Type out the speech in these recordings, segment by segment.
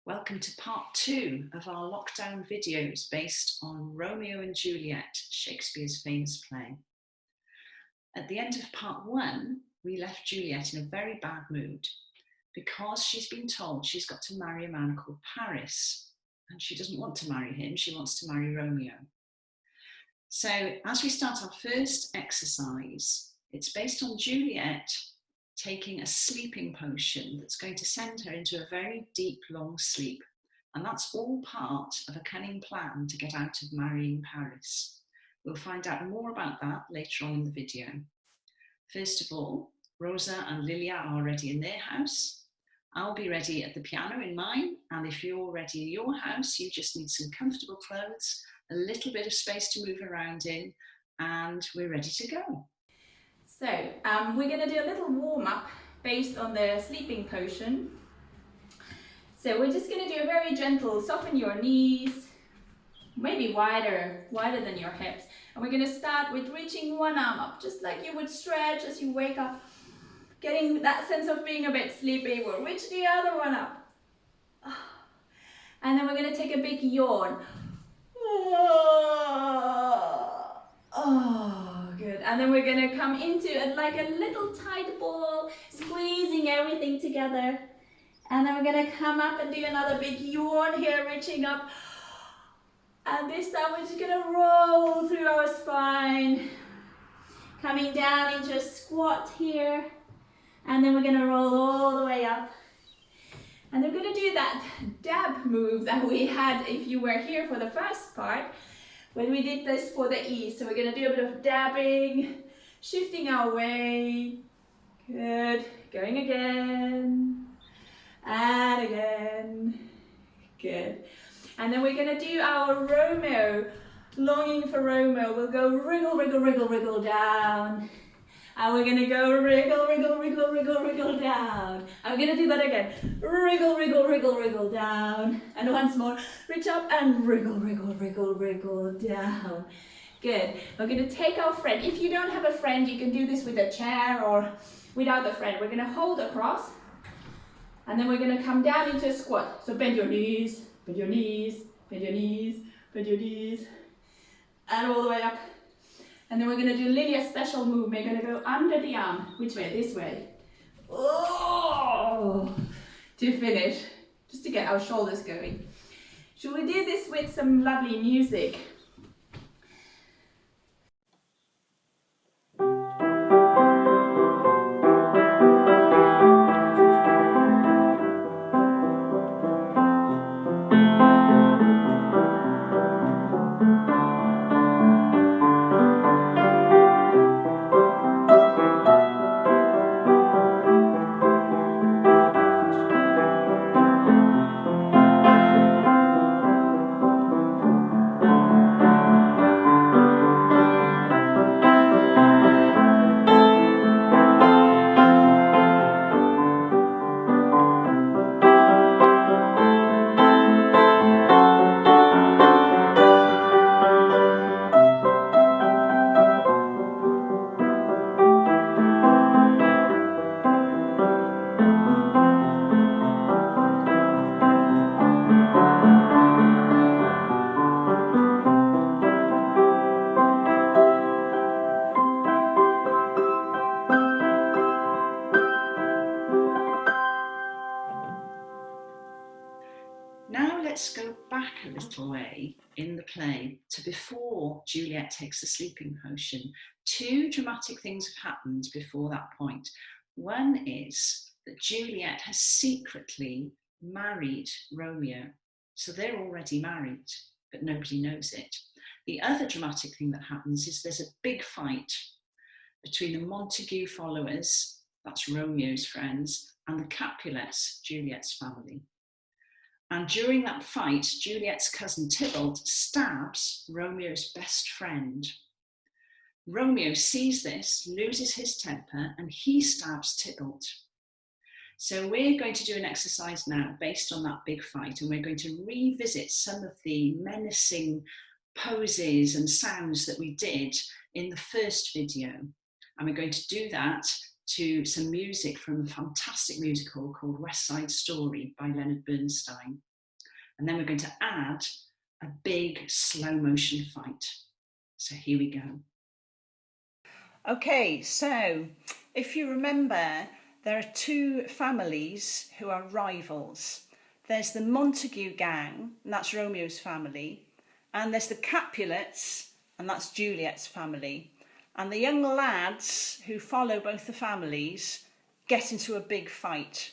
Welcome to part 2 of our lockdown videos based on Romeo and Juliet, Shakespeare's famous play. At the end of part 1, we left Juliet in a very bad mood because she's been told she's got to marry a man called Paris, and she doesn't want to marry him, she wants to marry Romeo. So as we start our first exercise, it's based on Juliet taking a sleeping potion that's going to send her into a very deep, long sleep. And that's all part of a cunning plan to get out of marrying Paris. We'll find out more about that later on in the video. First of all, Rosa and Lilia are ready in their house. I'll be ready at the piano in mine. And if you're ready in your house, you just need some comfortable clothes, a little bit of space to move around in, and we're ready to go. So we're going to do a little warm-up based on the sleeping potion. So we're just going to do a very gentle, soften your knees, maybe wider than your hips. And we're going to start with reaching one arm up, just like you would stretch as you wake up, getting that sense of being a bit sleepy. We'll reach the other one up. And then we're going to take a big yawn. Oh, good. And then we're going to come into it like a little tight ball, squeezing everything together. And then we're going to come up and do another big yawn here, reaching up. And this time we're just going to roll through our spine, coming down into a squat here. And then we're going to roll all the way up. And we're going to do that dab move that we had if you were here for the first part, when we did this for the E. So we're going to do a bit of dabbing, shifting our way. Good. Going again. And again. Good. And then we're going to do our Romeo, longing for Romeo. We'll go wriggle, wriggle, wriggle, wriggle down. And we're going to go wriggle, wriggle, wriggle, wriggle, wriggle down. I'm going to do that again. Wriggle, wriggle, wriggle, wriggle down. And once more, reach up and wriggle, wriggle, wriggle, wriggle down. Good. We're going to take our friend. If you don't have a friend, you can do this with a chair or without the friend. We're going to hold across. And then we're going to come down into a squat. So bend your knees, bend your knees, bend your knees, bend your knees. And all the way up. And then we're going to do Lilia's special move. We're going to go under the arm. Which way? This way. Oh! To finish. Just to get our shoulders going. Should we do this with some lovely music? Now let's go back a little way in the play to before Juliet takes the sleeping potion. Two dramatic things have happened before that point. One is that Juliet has secretly married Romeo. So they're already married, but nobody knows it. The other dramatic thing that happens is there's a big fight between the Montague followers, that's Romeo's friends, and the Capulets, Juliet's family. And during that fight, Juliet's cousin Tybalt stabs Romeo's best friend. Romeo sees this, loses his temper, and he stabs Tybalt. So we're going to do an exercise now based on that big fight, and we're going to revisit some of the menacing poses and sounds that we did in the first video. And we're going to do that to some music from a fantastic musical called West Side Story by Leonard Bernstein. And then we're going to add a big slow motion fight. So here we go. Okay, so if you remember, there are two families who are rivals. There's the Montague gang, and that's Romeo's family, and there's the Capulets, and that's Juliet's family. And the young lads who follow both the families get into a big fight.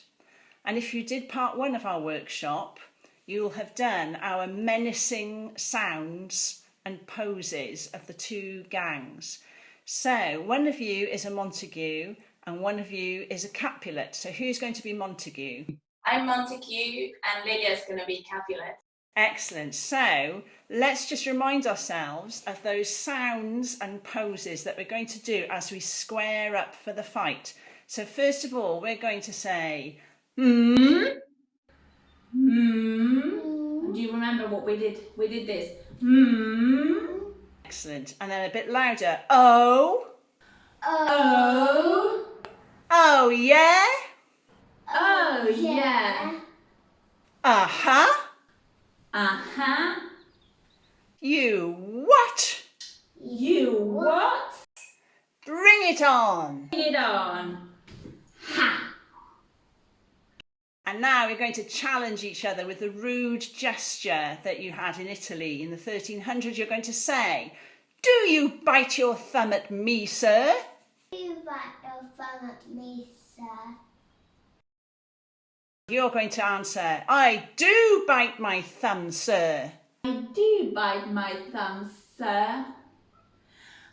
And if you did part one of our workshop, you'll have done our menacing sounds and poses of the two gangs. So one of you is a Montague and one of you is a Capulet. So who's going to be Montague? I'm Montague and Lydia's going to be Capulet. Excellent. So let's just remind ourselves of those sounds and poses that we're going to do as we square up for the fight. So first of all, we're going to say, hmm. Do you remember what we did? We did this. Excellent. And then a bit louder. Oh. Oh. Oh, yeah. Oh, yeah. Uh-huh. Uh-huh. You what? You what? Bring it on. Bring it on. Ha. And now we're going to challenge each other with the rude gesture that you had in Italy in the 1300s. You're going to say, do you bite your thumb at me, sir? Do you bite your thumb at me, sir? You're going to answer, I do bite my thumb, sir. I do bite my thumb, sir.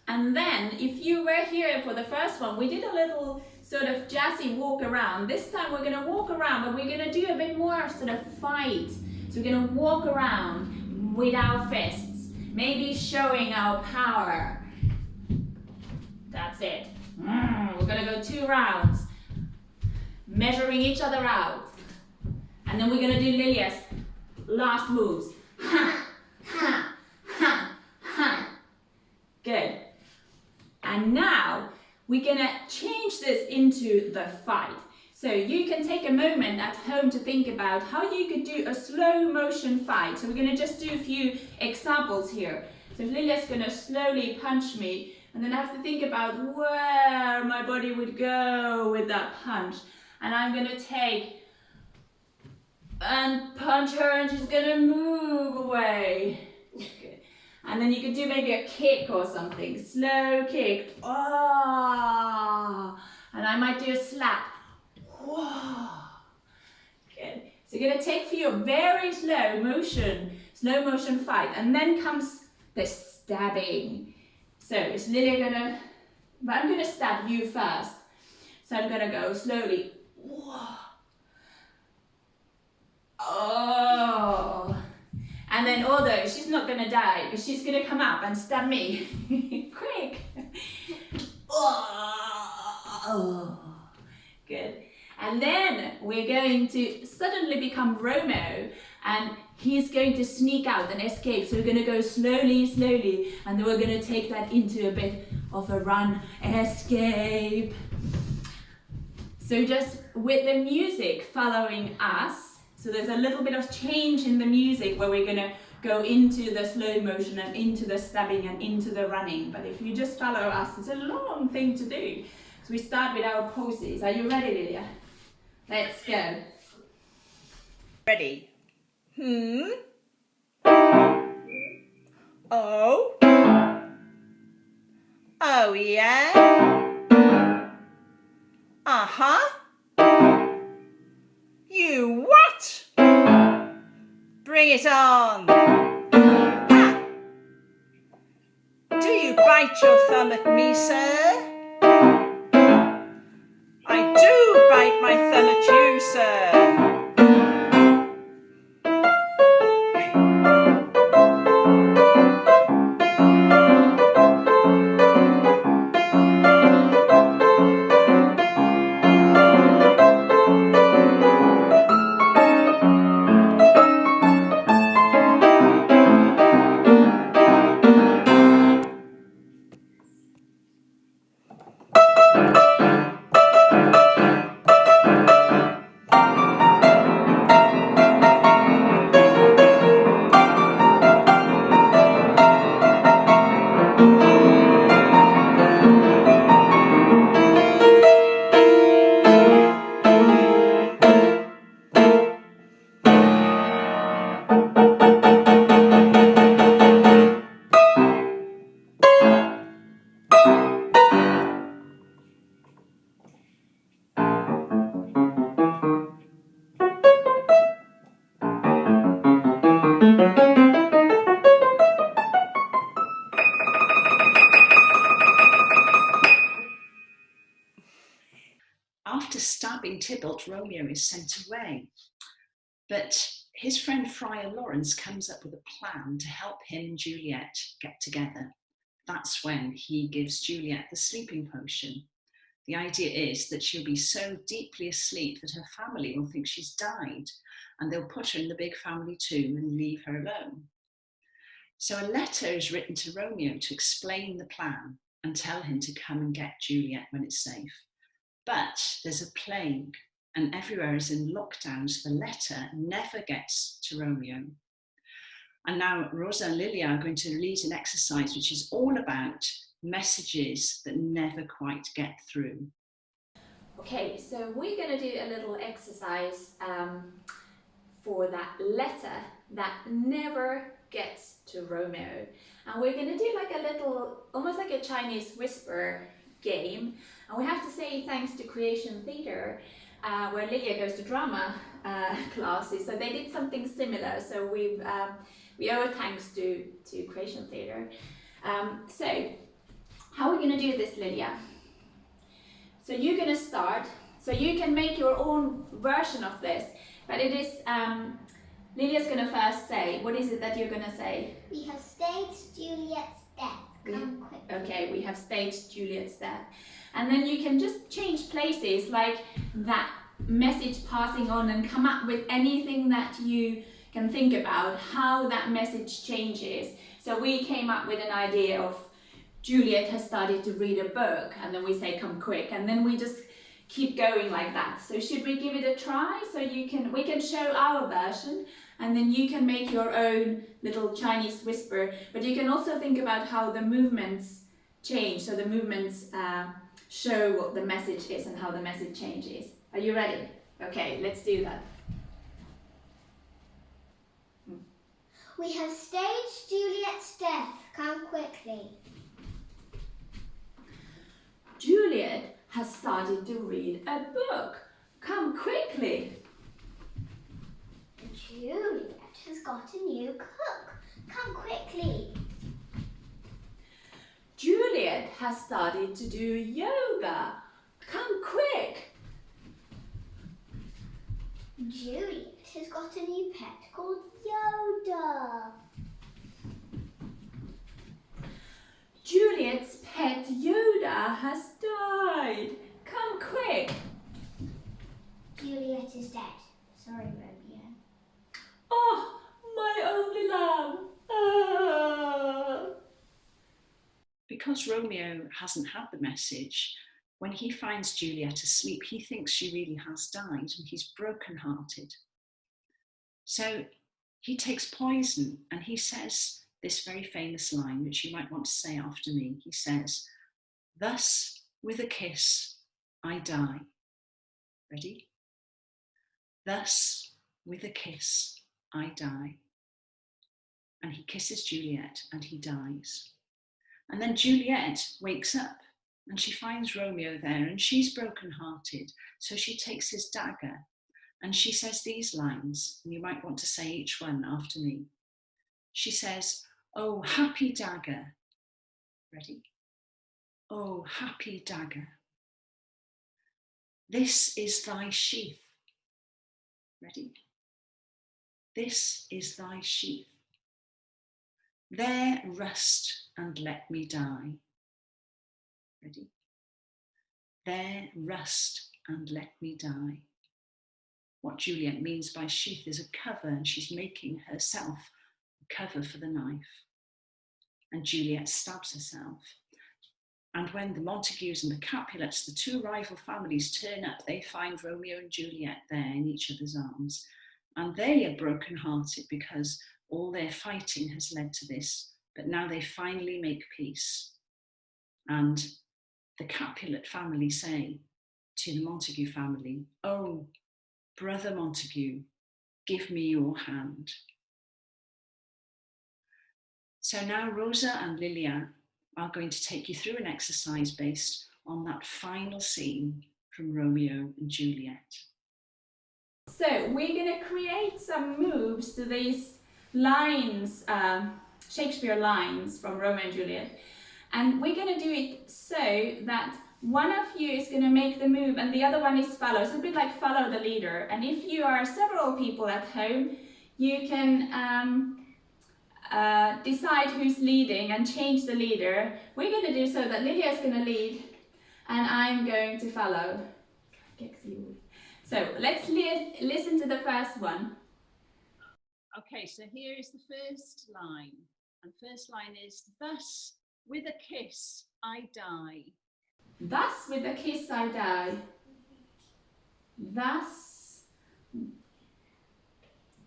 And then, if you were here for the first one, we did a little sort of jazzy walk around. This time we're going to walk around, but we're going to do a bit more sort of fight. So we're going to walk around with our fists, maybe showing our power. That's it. We're going to go 2 rounds, measuring each other out. And then we're going to do Lilia's last moves. Ha, ha, ha, ha. Good. And now we're going to change this into the fight. So you can take a moment at home to think about how you could do a slow motion fight. So we're going to just do a few examples here. So Lilia's going to slowly punch me, and then I have to think about where my body would go with that punch. And I'm going to take and punch her, and she's going to move away. Good. And then you could do maybe a kick or something. Slow kick. Oh. And I might do a slap. Whoa. Good. So you're going to take for your very slow motion fight. And then comes the stabbing. So it's Lilia gonna, but I'm gonna stab you first. So I'm gonna go slowly. Whoa. Oh. And then although she's not gonna die, because she's gonna come up and stab me. Quick. Oh. Good. And then we're going to suddenly become Romeo, and he's going to sneak out and escape. So we're going to go slowly, slowly, and then we're going to take that into a bit of a run, escape. So just with the music following us, so there's a little bit of change in the music where we're going to go into the slow motion and into the stabbing and into the running. But if you just follow us, it's a long thing to do. So we start with our poses. Are you ready, Lilia? Let's go. Ready? Oh. Oh, yeah. Uh-huh. You what? Bring it on. Ha. Do you bite your thumb at me, sir? I do bite my thumb at you, sir. after stabbing Tybalt, Romeo is sent away. But his friend Friar Lawrence comes up with a plan to help him and Juliet get together. That's when he gives Juliet the sleeping potion. The idea is that she'll be so deeply asleep that her family will think she's died, and they'll put her in the big family tomb and leave her alone. So a letter is written to Romeo to explain the plan and tell him to come and get Juliet when it's safe. But there's a plague and everywhere is in lockdown, so the letter never gets to Romeo. And now Rosa and Lilia are going to lead an exercise which is all about messages that never quite get through. Okay, so we're going to do a little exercise for that letter that never gets to Romeo. And we're going to do like a little, almost like a Chinese whisper game. And we have to say thanks to Creation Theatre, where Lilia goes to drama classes. So they did something similar. So we owe a thanks to Creation Theatre. So how are we going to do this, Lilia? So you're going to start. So you can make your own version of this. But it is, Lilia's going to first say, what is it that you're going to say? We have staged Juliet's death. Come quick. Okay, we have staged Juliet's death. And then you can just change places, like that message passing on, and come up with anything that you can think about, how that message changes. So we came up with an idea of Juliet has started to read a book, and then we say come quick, and then we just keep going like that. So should we give it a try? So we can show our version, and then you can make your own little Chinese whisper, but you can also think about how the movements change. So the movements show what the message is and how the message changes. Are you ready? Okay, let's do that. We have staged Juliet's death. Come quickly. Juliet has started to read a book. Come quickly. Juliet has got a new cook. Come quickly. Juliet has started to do yoga. Come quick. Juliet has got a new pet called Yoda. Juliet's pet Yoda has died. Come quick. Juliet is dead. Sorry, Romeo. Oh, my only lamb. Ah. Because Romeo hasn't had the message, when he finds Juliet asleep, he thinks she really has died, and he's brokenhearted. So he takes poison, and he says this very famous line, which you might want to say after me. He says, "Thus with a kiss I die." Ready? Thus with a kiss I die. And he kisses Juliet and he dies. And then Juliet wakes up and she finds Romeo there, and she's brokenhearted. So she takes his dagger and she says these lines, and you might want to say each one after me. She says, "Oh, happy dagger." Ready? "Oh, happy dagger. This is thy sheath." Ready? "This is thy sheath. There rust and let me die." Ready? "There rust and let me die." What Juliet means by sheath is a cover, and she's making herself a cover for the knife. And Juliet stabs herself. And when the Montagues and the Capulets, the two rival families, turn up, they find Romeo and Juliet there in each other's arms. And they are brokenhearted because all their fighting has led to this. But now they finally make peace. And the Capulet family say to the Montague family, "Oh, Brother Montague, give me your hand." So now Rosa and Lilia are going to take you through an exercise based on that final scene from Romeo and Juliet. So we're going to create some moves to these lines, Shakespeare lines from Romeo and Juliet. And we're going to do it so that one of you is going to make the move and the other one is follow. So a bit like follow the leader. And if you are several people at home, you can decide who's leading and change the leader. We're going to do so that Lydia is going to lead and I'm going to follow. So let's listen to the first one. Okay, so here is the first line. And first line is, thus with a kiss I die. Thus with a kiss I die. Thus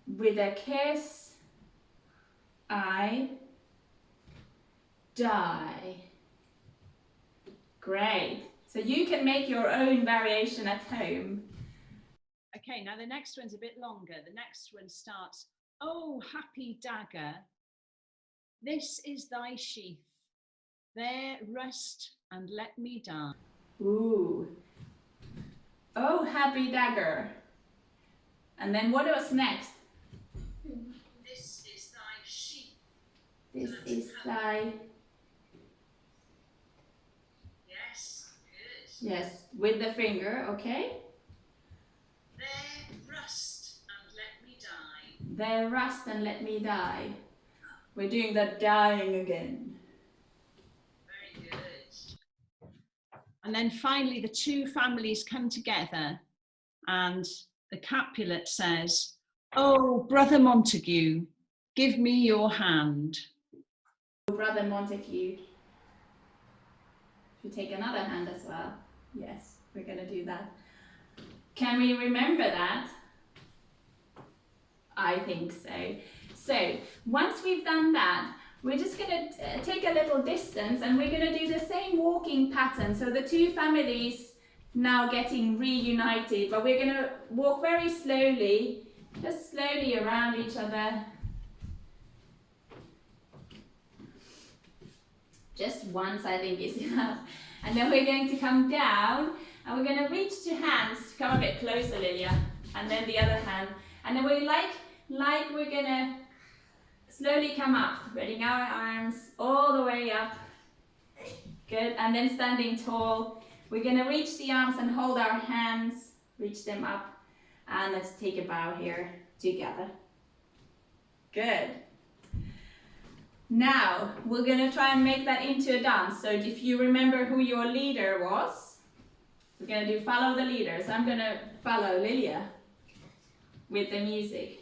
with a kiss I die. Great. So you can make your own variation at home. Okay, now the next one's a bit longer. The next one starts, oh, happy dagger, this is thy sheath. There rust and let me die. Ooh. Oh, happy dagger. And then what was next? This is thy sheath. This is thy... Yes, good. Yes, with the finger, okay? There rust and let me die. There rust and let me die. We're doing the dying again. Very good. And then finally the two families come together and the Capulet says, oh, Brother Montague, give me your hand. Brother Montague. Should we take another hand as well? Yes, we're going to do that. Can we remember that? I think so. So, once we've done that, we're just going to take a little distance and we're going to do the same walking pattern. So the two families now getting reunited, but we're going to walk very slowly, just slowly around each other. Just once I think is enough. And then we're going to come down and we're going to reach to hands. Come a bit closer, Lilia. And then the other hand. And then we're like we're going to slowly come up, spreading our arms all the way up. Good. And then standing tall. We're going to reach the arms and hold our hands. Reach them up. And let's take a bow here together. Good. Now, we're going to try and make that into a dance. So if you remember who your leader was, we're going to do follow the leader. So I'm going to follow Lilia with the music.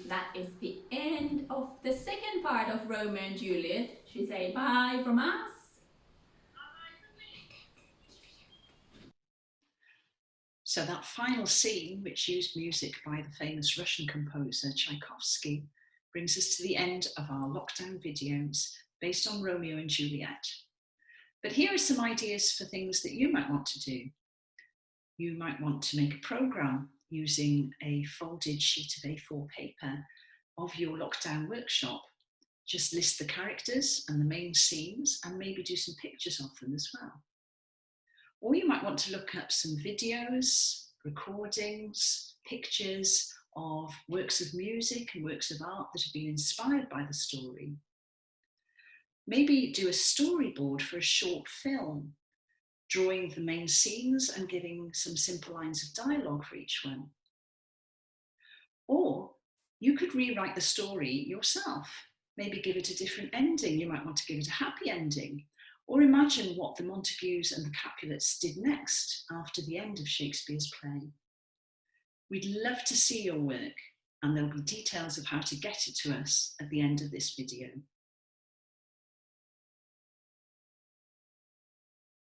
That is the end of the second part of Romeo and Juliet. Should we say bye from us? So that final scene, which used music by the famous Russian composer Tchaikovsky, brings us to the end of our lockdown videos based on Romeo and Juliet. But here are some ideas for things that you might want to do. You might want to make a program using a folded sheet of A4 paper of your lockdown workshop. Just list the characters and the main scenes and maybe do some pictures of them as well. Or you might want to look up some videos, recordings, pictures of works of music and works of art that have been inspired by the story. Maybe do a storyboard for a short film. drawing the main scenes and giving some simple lines of dialogue for each one. Or you could rewrite the story yourself, maybe give it a different ending. You might want to give it a happy ending, or imagine what the Montagues and the Capulets did next after the end of Shakespeare's play. We'd love to see your work, and there'll be details of how to get it to us at the end of this video.